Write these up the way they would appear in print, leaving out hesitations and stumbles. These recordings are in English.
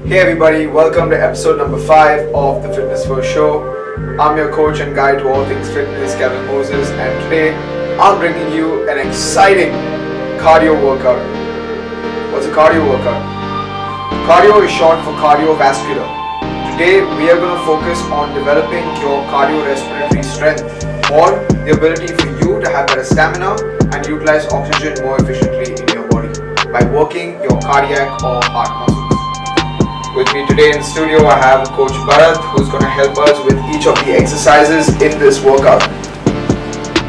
Hey everybody, welcome to episode number 5 of the Fitness First Show. I'm your coach and guide to all things fitness, Kevin Moses, and today I'm bringing you an exciting cardio workout. What's a cardio workout? Cardio is short for cardiovascular. Today we are going to focus on developing your cardiorespiratory strength, or the ability for you to have better stamina and utilize oxygen more efficiently in your body by working your cardiac or heart muscles. With me today in the studio, I have Coach Bharat, who's going to help us with each of the exercises in this workout.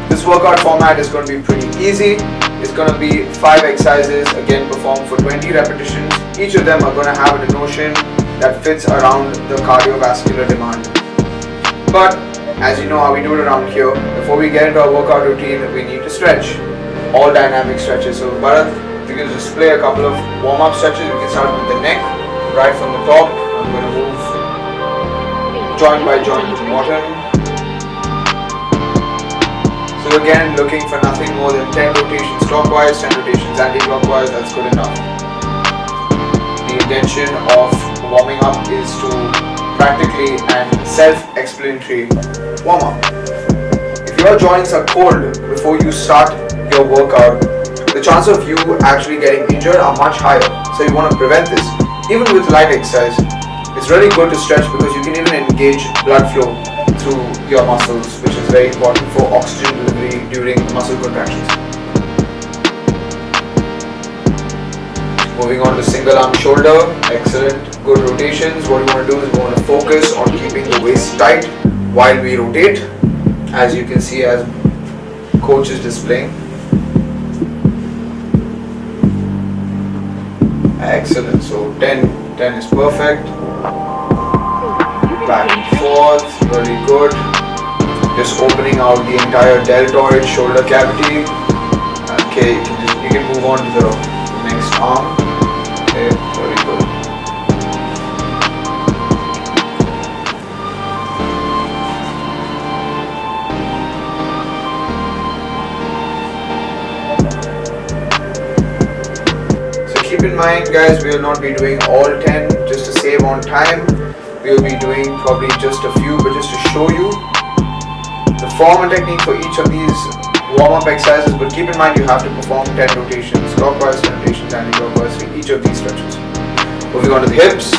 This workout format is going to be pretty easy. It's going to be 5 exercises, again performed for 20 repetitions. Each of them are going to have a notion that fits around the cardiovascular demand. But as you know how we do it around here, before we get into our workout routine, we need to stretch. All dynamic stretches. So Bharat, if you can just play a couple of warm-up stretches. We can start with the neck. Right from the top, I'm going to move joint by joint to bottom. So again, looking for nothing more than 10 rotations clockwise, 10 rotations anti-clockwise, that's good enough. The intention of warming up is to practically and self-explanatory warm up. If your joints are cold before you start your workout, the chance of you actually getting injured are much higher. So you want to prevent this. Even with light exercise, it's really good to stretch because you can even engage blood flow through your muscles, which is very important for oxygen delivery during muscle contractions. Moving on to single arm shoulder, excellent, good rotations. What you want to do is we want to focus on keeping the waist tight while we rotate, as you can see as coach is displaying. Excellent, so 10 is perfect. Back and forth, really good. Just opening out the entire deltoid shoulder cavity. Okay, you can move on to the next arm. Okay, very good. Keep in mind guys, we will not be doing all 10 just to save on time. We will be doing probably just a few, but just to show you the form and technique for each of these warm-up exercises. But keep in mind you have to perform 10 rotations clockwise, 10 rotations anti-clockwise for each of these stretches. Moving on to the hips.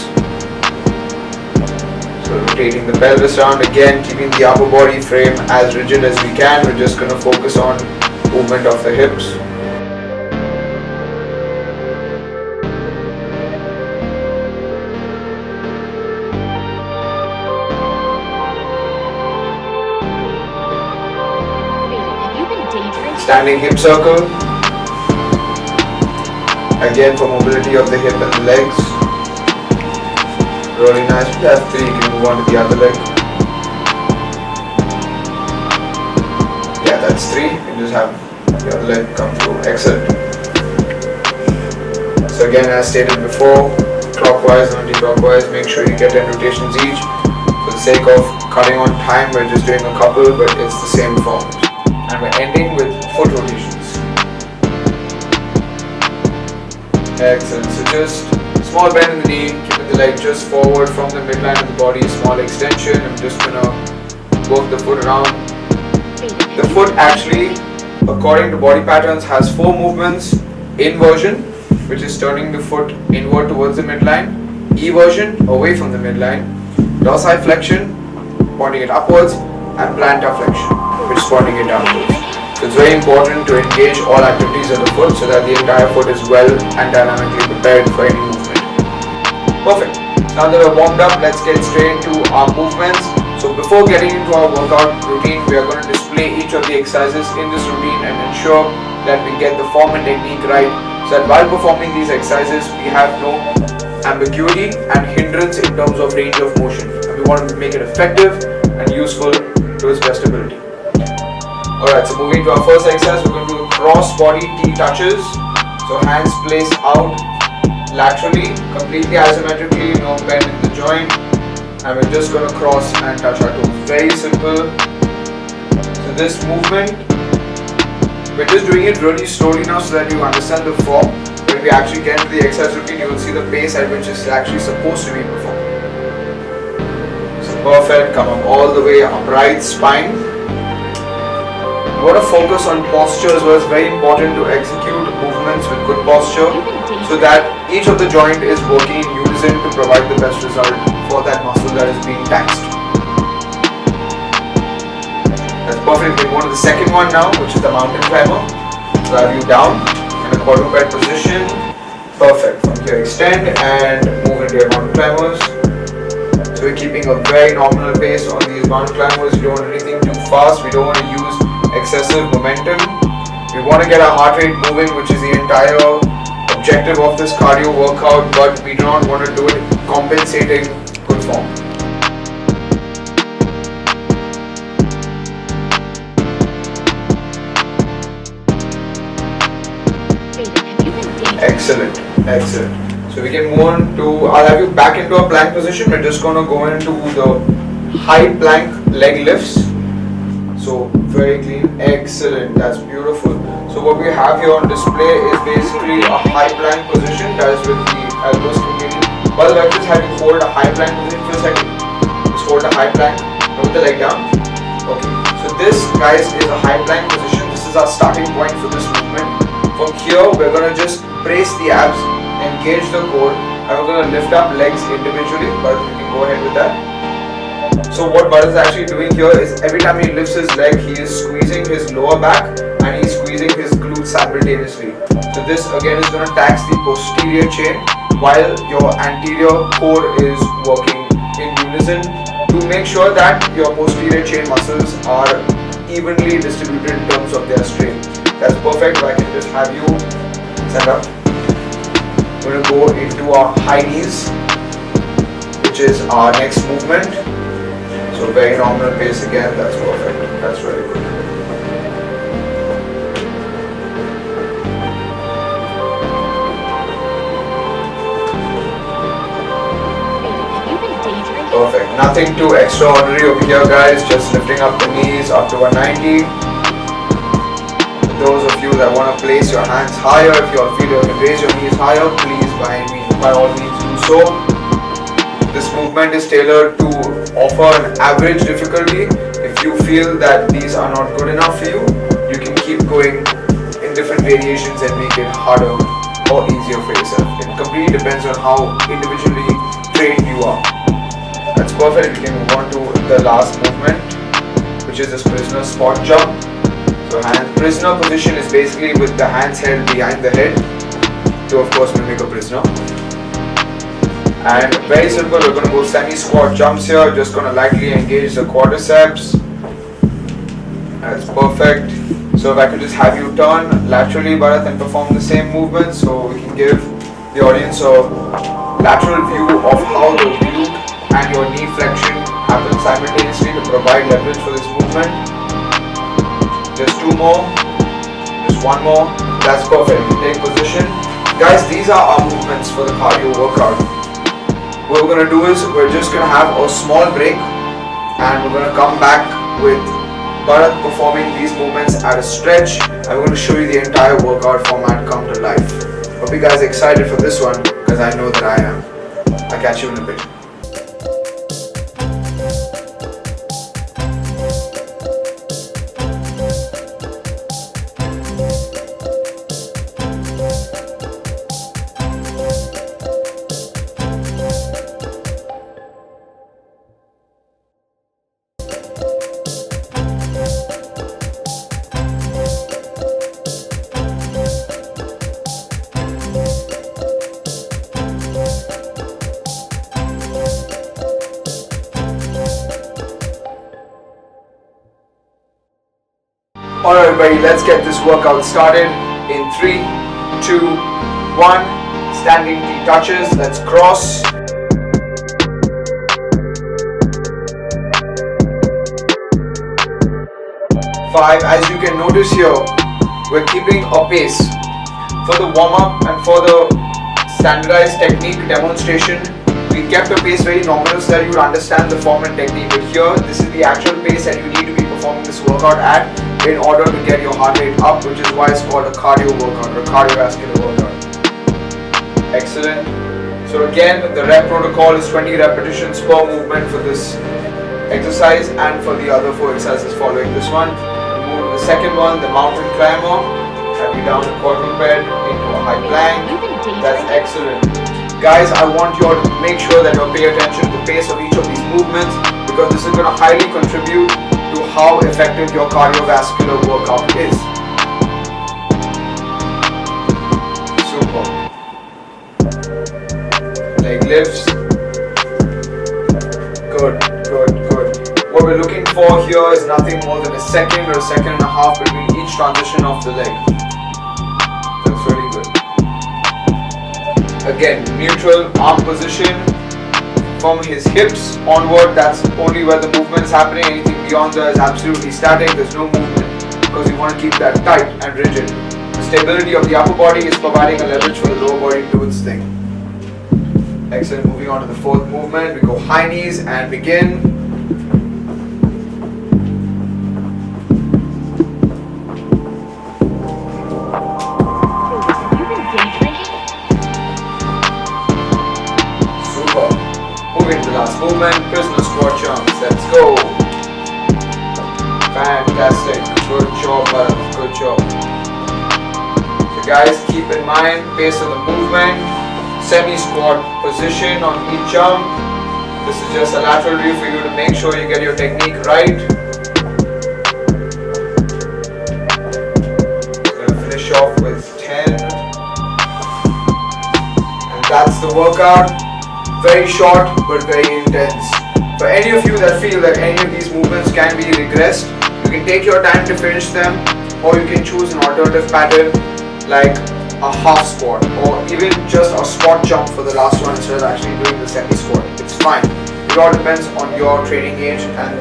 So rotating the pelvis around, again keeping the upper body frame as rigid as we can. We're just going to focus on movement of the hips. Standing hip circle, again for mobility of the hip and the legs. Really nice. If you have 3, you can move on to the other leg. Yeah, that's 3. You can just have the other leg come through. Excellent. So again, as stated before, clockwise and anti-clockwise, make sure you get 10 rotations each. For the sake of cutting on time, we're just doing a couple, but it's the same form. And we're ending with foot rotations. Excellent. So just small bend in the knee, keeping the leg just forward from the midline of the body, small extension. I'm just gonna work the foot around. The foot actually, according to body patterns, has 4 movements. Inversion, which is turning the foot inward towards the midline. Eversion, away from the midline. Dorsiflexion, pointing it upwards. And plantar flexion, which is pointing it downwards. So it's very important to engage all activities of the foot so that the entire foot is well and dynamically prepared for any movement. Perfect. Now that we're warmed up, let's get straight into our movements. So before getting into our workout routine, we are going to display each of the exercises in this routine and ensure that we get the form and technique right, so that while performing these exercises, we have no ambiguity and hindrance in terms of range of motion. And we want to make it effective and useful to its best ability. Alright, so moving to our first exercise, we're going to do cross body T touches. So hands placed out laterally, completely isometrically, no bend in the joint. And we're just going to cross and touch our toes. Very simple. So this movement, we're just doing it really slowly now so that you understand the form. We're when we actually get into the exercise routine, you will see the pace at which it's actually supposed to be performed. So perfect, come up all the way, upright spine. You want to focus on posture as well. It's very important to execute movements with good posture so that each of the joint is working in unison to provide the best result for that muscle that is being taxed. That's perfect. We go to the second one now, which is the mountain climber. So I have you down in a quadruped position. Perfect. From here extend and move into your mountain climbers. So we're keeping a very nominal pace on these mountain climbers. You don't want anything too fast. We don't want to use excessive momentum. We want to get our heart rate moving, which is the entire objective of this cardio workout, but we do not want to do it compensating good form. Excellent, excellent. So we can move on to, I'll have you back into a plank position. We're just going to go into the high plank leg lifts. So very clean, excellent, that's beautiful. So what we have here on display is basically a high plank position, that is with the elbows completely. By the way, just have you hold a high plank position for a second. Just hold a high plank, put the leg down. Okay, so this guys is a high plank position. This is our starting point for this movement. From here, we're going to just brace the abs, engage the core, and we're going to lift up legs individually, but you can go ahead with that. So what Bharat is actually doing here is every time he lifts his leg, he is squeezing his lower back and he's squeezing his glutes simultaneously. So this again is going to tax the posterior chain while your anterior core is working in unison to make sure that your posterior chain muscles are evenly distributed in terms of their strain. That's perfect. I can just have you set up. We're going to go into our high knees, which is our next movement. So very nominal pace again, that's perfect, that's really good. Perfect, nothing too extraordinary over here guys, just lifting up the knees up to 190. Those of you that want to place your hands higher, if you feel you can raise your knees higher, please by all means do so. This movement is tailored to offer an average difficulty. If you feel that these are not good enough for you, you can keep going in different variations and make it harder or easier for yourself. It completely depends on how individually trained you are. That's perfect. We can move on to the last movement, which is this prisoner squat jump. So prisoner position is basically with the hands held behind the head to of course mimic a prisoner. And very simple, we're going to go semi-squat jumps here, just going to lightly engage the quadriceps. That's perfect. So if I could just have you turn laterally Bharat and perform the same movement, so we can give the audience a lateral view of how the glute and your knee flexion happen simultaneously to provide leverage for this movement. Just two more, just one more, that's perfect. Take position. Guys, these are our movements for the cardio workout. What we're going to do is we're just going to have a small break and we're going to come back with Bharat performing these movements at a stretch and we're going to show you the entire workout format come to life. Hope you guys are excited for this one because I know that I am. I'll catch you in a bit. Alright everybody, let's get this workout started in 3, 2, 1. Standing knee touches, let's cross. Five, as you can notice here, we're keeping a pace. For the warm-up and for the standardized technique demonstration, we kept a pace very nominal so that you would understand the form and technique. But here, this is the actual pace that you need to be performing this workout at in order to get your heart rate up, which is why it's called a cardio workout or cardiovascular workout. Excellent. So again, the rep protocol is 20 repetitions per movement for this exercise and for the other 4 exercises following this one. Move the second one, the mountain climber. Have you down a quadruped into a high plank. That's excellent. Guys, I want you all to make sure that you pay attention to the pace of each of these movements, because this is going to highly contribute to how effective your cardiovascular workout is. Super. Leg lifts. Good, good, good. What we're looking for here is nothing more than a second or a second and a half between each transition of the leg. That's really good. Again, neutral arm position from his hips onward. That's only where the movement is happening. Anything beyond that is absolutely static. There's no movement because you want to keep that tight and rigid. The stability of the upper body is providing a leverage for the lower body to do its thing. Excellent. Moving on to the 4th movement. We go high knees and begin. Last movement, prisoner squat jumps. Let's go. Fantastic. Good job, Bharat. Good job. So guys, keep in mind pace of the movement, semi-squat position on each jump. This is just a lateral view for you to make sure you get your technique right. Going to finish off with 10. And that's the workout. Very short but very intense. For any of you that feel that any of these movements can be regressed, you can take your time to finish them, or you can choose an alternative pattern like a half squat or even just a squat jump for the last one instead of actually doing the semi-squat. It's fine. It all depends on your training age and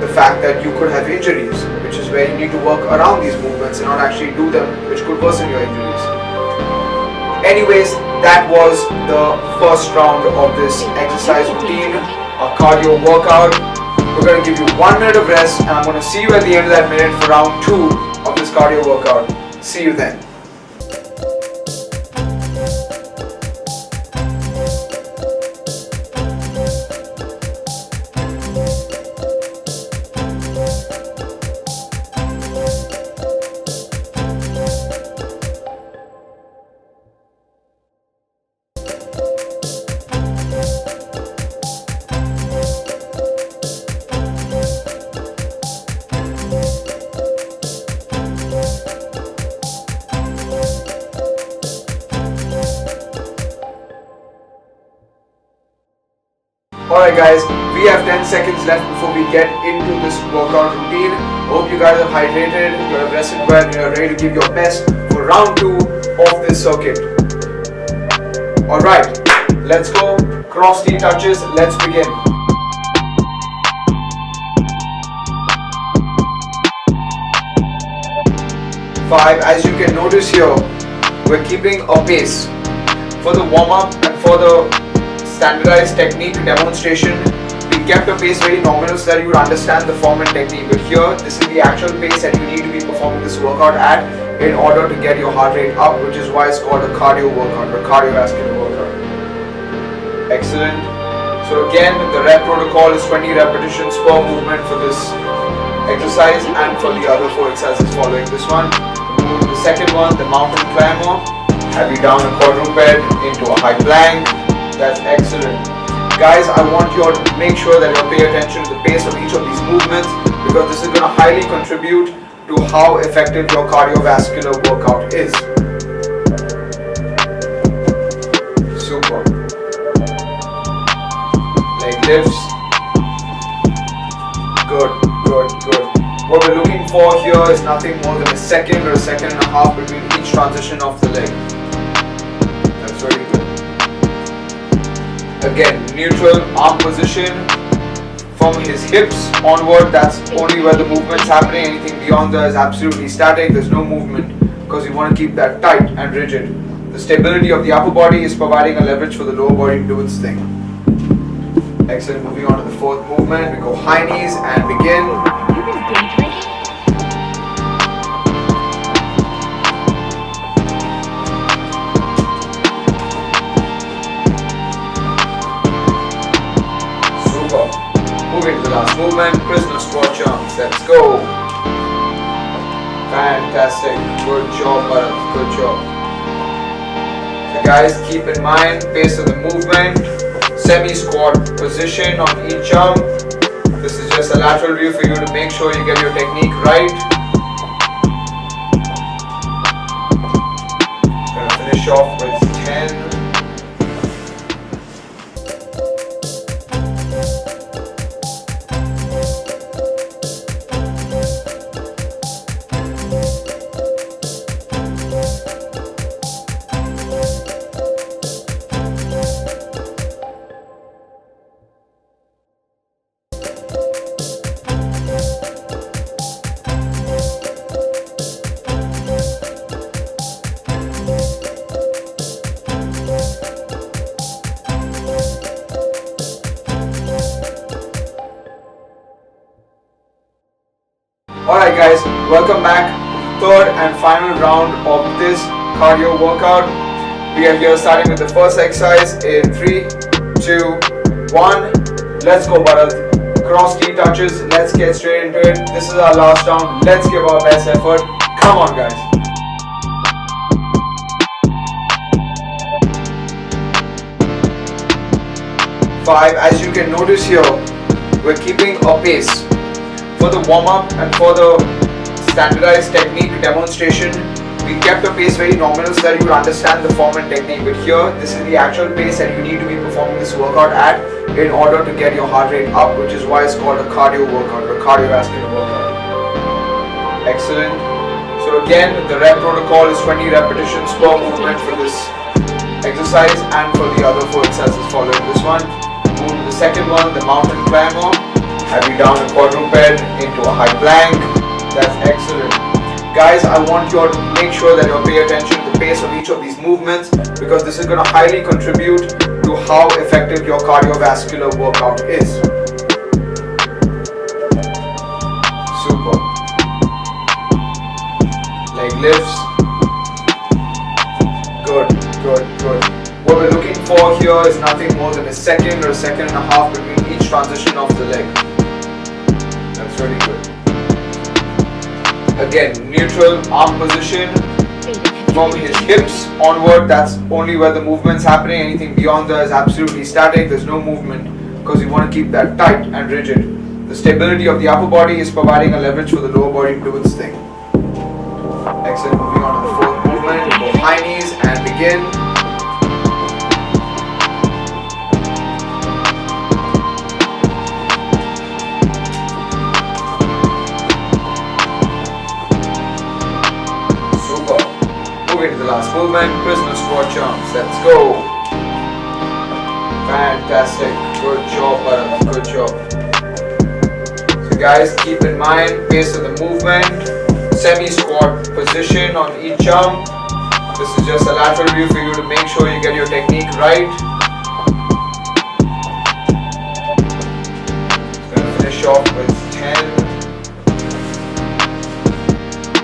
the fact that you could have injuries, which is where you need to work around these movements and not actually do them, which could worsen your injuries. Anyways, that was the first round of this exercise routine, a cardio workout. We're going to give you 1 minute of rest, and I'm going to see you at the end of that minute for round 2 of this cardio workout. See you then. Alright guys, we have 10 seconds left before we get into this workout routine. Hope you guys are hydrated, you have rested well, and you are ready to give your best for round 2 of this circuit. Alright, let's go. Cross knee touches, let's begin. Five. As you can notice here, we're keeping a pace. For the warm-up and for the standardized technique demonstration, we kept a pace very nominal so that you would understand the form and technique. But here, this is the actual pace that you need to be performing this workout at in order to get your heart rate up, which is why it's called a cardio workout or cardiovascular workout. Excellent. So again, the rep protocol is 20 repetitions per movement for this exercise and for the other 4 exercises following this one. Move the second one, the mountain climber. Have you down a quadruped into a high plank. That's excellent. Guys, I want you all to make sure that you pay attention to the pace of each of these movements, because this is going to highly contribute to how effective your cardiovascular workout is. Super. Leg lifts. Good, good, good. What we're looking for here is nothing more than a second or a second and a half between each transition of the leg. That's really good. Again, neutral arm position from his hips onward. That's only where the movement's happening. Anything beyond that is absolutely static. There's no movement because you want to keep that tight and rigid. The stability of the upper body is providing a leverage for the lower body to do its thing. Excellent. Moving on to the 4th movement. We go high knees and begin. Moving to the last movement, prisoner squat jumps. Let's go. Fantastic. Good job, Bharat. Good job. So guys, keep in mind, pace of the movement, semi-squat position on each jump. This is just a lateral view for you to make sure you get your technique right. Gonna finish off with 10. Alright guys, welcome back. Third and final round of this cardio workout. We are here starting with the first exercise in 3, 2, 1. Let's go, Bharat. Cross knee touches. Let's get straight into it. This is our last round. Let's give our best effort. Come on guys. 5. As you can notice here, we're keeping a pace. For the warm-up and for the standardized technique demonstration, we kept the pace very nominal so that you would understand the form and technique. But here, this is the actual pace that you need to be performing this workout at in order to get your heart rate up, which is why it's called a cardio workout or a cardiovascular workout. Excellent. So again, the rep protocol is 20 repetitions per movement for this exercise and for the other 4 exercises following this one. Move to the second one, the mountain climber. Have you down a quadruped into a high plank. That's excellent. Guys, I want you all to make sure that you pay attention to the pace of each of these movements, because this is going to highly contribute to how effective your cardiovascular workout is. Super. Leg lifts. Good, good, good. What we're looking for here is nothing more than a second or a second and a half between each transition of the leg. That's really good. Again, neutral arm position from his hips onward. That's only where the movement's happening. Anything beyond that is absolutely static. There's no movement because you want to keep that tight and rigid. The stability of the upper body is providing a leverage for the lower body to do its thing. Excellent. Moving on to the 4th movement. Go high knees and begin. Into the last movement, prisoner squat jumps. Let's go. Fantastic. Good job, Bharat. Good job. So guys, keep in mind, pace of the movement, semi-squat position on each jump. This is just a lateral view for you to make sure you get your technique right. Going to finish off with 10.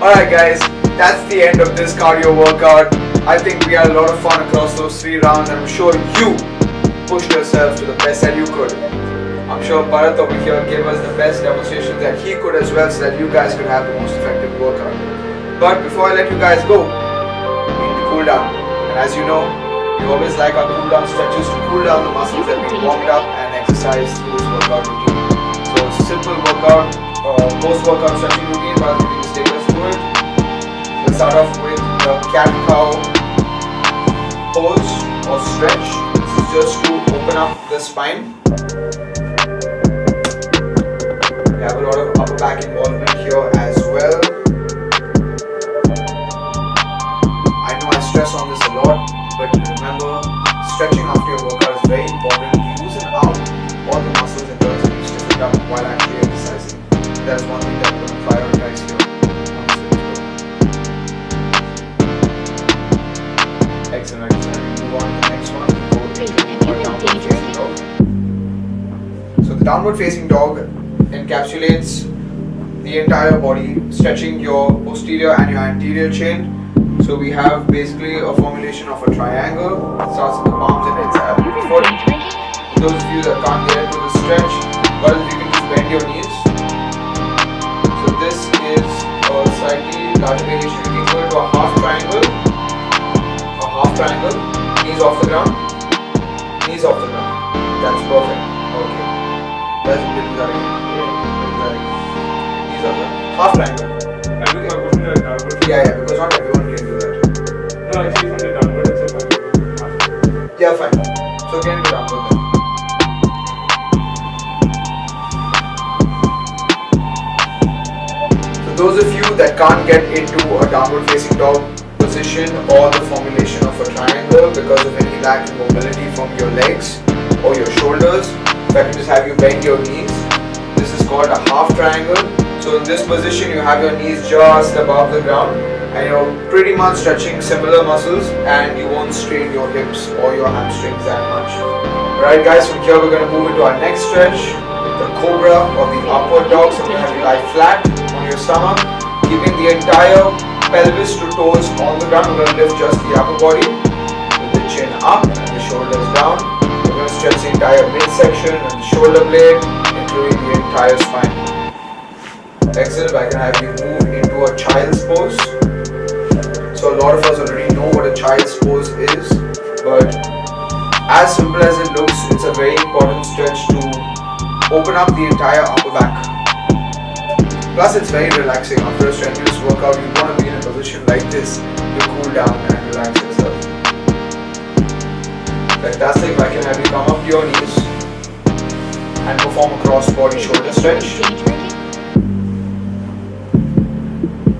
Alright guys, that's the end of this cardio workout. I think we had a lot of fun across those 3 rounds, and I'm sure you pushed yourself to the best that you could. I'm sure Bharat over here gave us the best demonstration that he could as well, so that you guys could have the most effective workout. But before I let you guys go, we need to cool down. And as you know, we always like our cool down stretches to cool down the muscles that we warmed up and exercised through this workout routine. So it's a simple workout, post-workout stretching routine. Bharat, you can just take us through it. Let's start off with the cat-cow pose or stretch. This is just to open up the spine. We have a lot of upper back involvement here as well. I know I stress on this a lot, but remember, stretching after your workout is very important. You loosen out all the muscles and nerves that you stiffen up while actually exercising. That's one thing that we're going to prioritize here. Excellent. Move on to the next one. So the downward facing dog encapsulates the entire body, stretching your posterior and your anterior chain. So we have basically a formulation of a triangle. It starts with the palms and ends at the foot. For those of you that can't get into the stretch, well, you can just larger variation, we can go into a half triangle. A half triangle. Knees off the ground. Knees off the ground. That's perfect. Okay. Let's do that again. Knees off the half triangle. Yeah, because not everyone can do that. No, actually from the downward itself. Yeah, fine. So can do downward then. So those of you that can't get into a downward facing dog position or the formulation of a triangle because of any lack in mobility from your legs or your shoulders, if I can just have you bend your knees. This is called a half triangle. So in this position you have your knees just above the ground and you're pretty much stretching similar muscles and you won't strain your hips or your hamstrings that much. Alright guys, from here we're going to move into our next stretch, the cobra or the upward dog. So I'm going to have you lie flat on your stomach, keeping the entire pelvis to toes on the ground. We're going to lift just the upper body with the chin up and the shoulders down. We're going to stretch the entire midsection and the shoulder blade, including the entire spine. Excellent. I can have you move into a child's pose. So a lot of us already know what a child's pose is, but as simple as it looks, it's a very important stretch to open up the entire upper back. Plus it's very relaxing. After a strenuous workout, you want to be in a position like this to cool down and relax yourself. Fantastic. I can have you come up to your knees and perform a cross body shoulder stretch.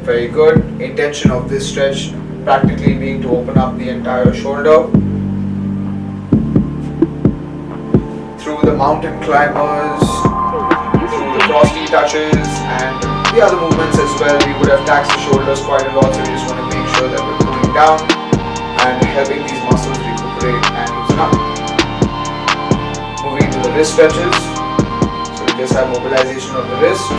Very good. Intention of this stretch practically being to open up the entire shoulder. Through the mountain climbers, through the frosty touches and the other movements as well, we would have taxed the shoulders quite a lot, so we just want to make sure that we're cooling down and helping these muscles recuperate and loosen up. Moving to the wrist stretches, so we just have mobilization of the wrist.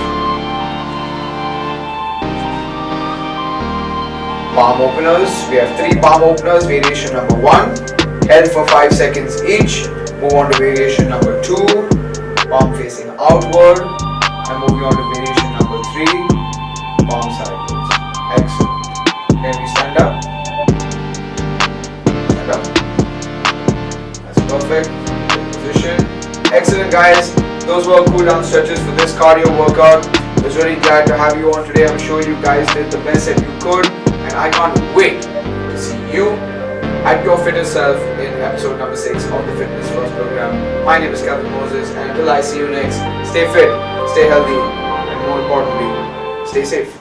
Palm openers, we have 3 palm openers. Variation number 1, held for 5 seconds each. Move on to variation number 2, palm facing outward, and moving on to variation number 3, palm sideways. Excellent. Can we stand up? Stand up. That's perfect. Position. Excellent guys. Those were cool down stretches for this cardio workout. I was really glad to have you on today. I'm sure you guys did the best that you could. And I can't wait to see you at your fittest self in episode number 6 of the Fitness First program. My name is KELVIN Moses, and until I see you next, stay fit, stay healthy, and more importantly, stay safe.